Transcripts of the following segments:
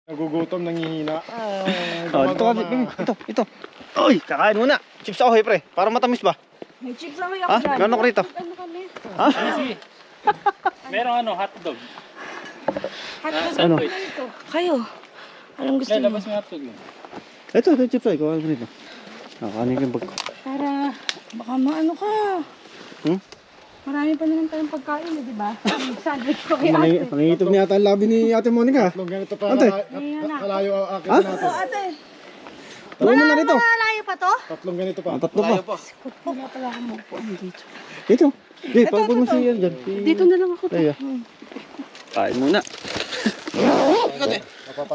Nagugutom, nangihina. Oh, ito. Oy, kakain muna. Chips ahoy, pre. Para matamis ba? May chips ahoy ako Ha? dyan. Gano'n ko rito? Ano kami? Ha? Merong hotdog. Ano? Kayo. Anong gusto niyo? Labas mo hotdog yun. Ito, chips ahoy. Kakain mo rito. Kakain ko yung bag ko. Para baka maano ka. Hmm? Marami pa naman tayong pagkain, di ba? Sandwich ko kay ate. Nangitog niya ata ang labi ni Ate Monica. Tatlong ganito pa. Ante. Kalayo akin Ha? natin. Ate, Tuloy mo na rito. malayo pa to? Tatlong ganito pa. Tatlo pa. Wala pala akong magpuan dito. Dito. Pag mo siya dyan. Dito na lang ako. Ay, kain muna.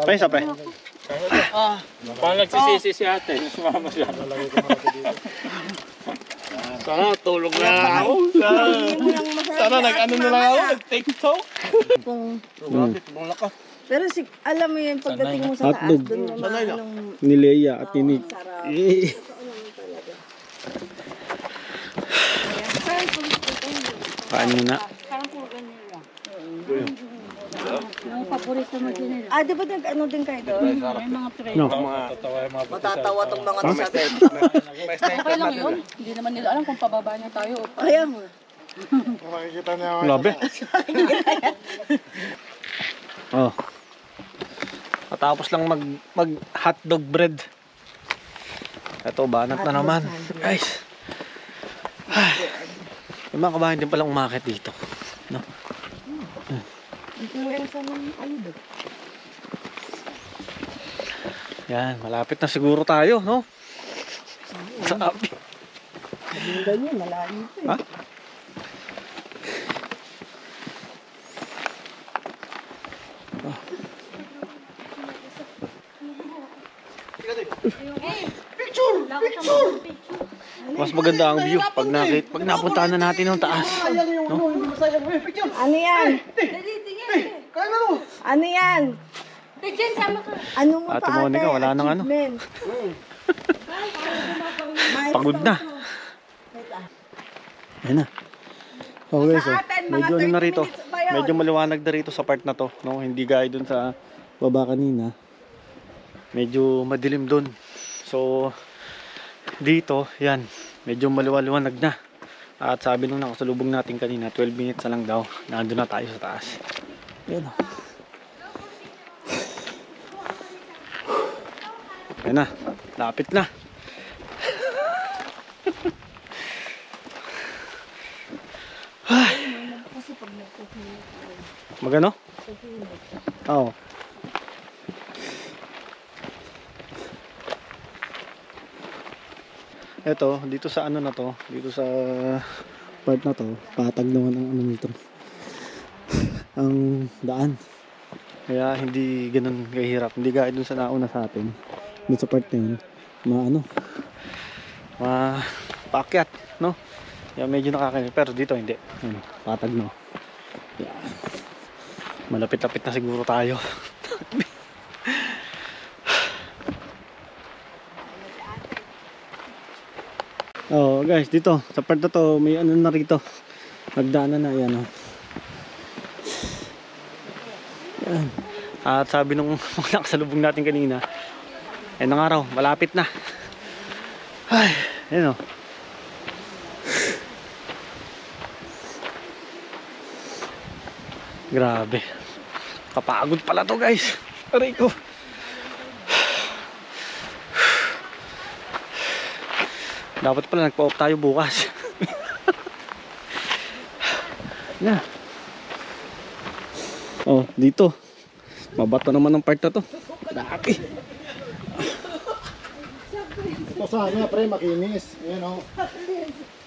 Pa isa, pre. Parang nagsisisi si ate. Sumama siya. Sana tulog na ako. Sana nag-ano na lang ako. Nag-TikTok. Pero alam mo yun, pagdating mo sa taas, Hotdog. dun mo maanong Ni Leia at ni Nick. Eh. Kain muna. parang puro ganyan lang. Yung paborito mo din nila. Di ba nag-ano din kayo doon? May mga tray. No. Matatawa tong mga kasabi. Okay lang yun. Hindi naman nila alam kung pababa niya tayo o pa. Kaya mo. Makikita niya. Labi. Oh. Matapos lang mag hotdog bread. Ito, banat na naman. Guys. Yung mga kabahan din palang umakit dito. No? Yan, malapit na siguro tayo, no? Sabi. Ganyan, malayo pa. Ha? Mas maganda ang view pag napuntahan na natin yung taas. No? Ano yan? Ano yan? Ano mo Ate pa Monica, wala nang ano. achievement? Pagod na. Ayan na. Okay, so medyo ano na rito. Medyo maliwanag na rito sa part na to. No? Hindi gaya dun sa baba kanina. Medyo madilim dun. So, dito, yan. Medyo maliwanag na. At sabi nung nakasalubong natin kanina, 12 minutes na lang daw. Nandun na tayo sa taas. Ayan o. Ayan na. Lapit na. Magano? Oo. Eto, dito sa ano na to, dito sa part na to, patag naman ang ano nito. Ang daan. Kaya hindi ganun kahirap. Hindi gaya dun sa nauna sa atin. Dito sa part na yun, paakyat, no? Kaya medyo nakakainip. Pero dito hindi. Yan, patag no. Yan. Malapit-lapit na siguro tayo. Oh guys, dito sa part na to may ano na rito. Nagdaanan na yan oh. Yan. At sabi nung nakasalubong natin kanina, ng araw, malapit na. Ay, yan oh. Grabe. Kapagod pala to guys. Aray ko. Dapat pala nagpa-off tayo bukas. Na. Oh, dito. Mabato naman ang part na to. Dati. Ito sana, pre, makinis. Ayan o.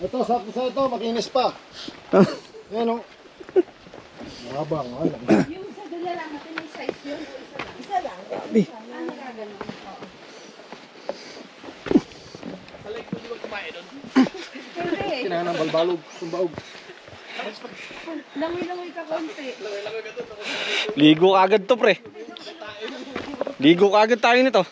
Ito, sa ito, makinis pa. Ayan o. Mabang, ano. Yung sa dala lang, natin may size yun. Isa lang. Grabe. Ano gagawin? Kinahan ng balbalog, sumbaog. Langoy-langoy ka konti. Ligo agad to pre. Ligo agad tayo nito.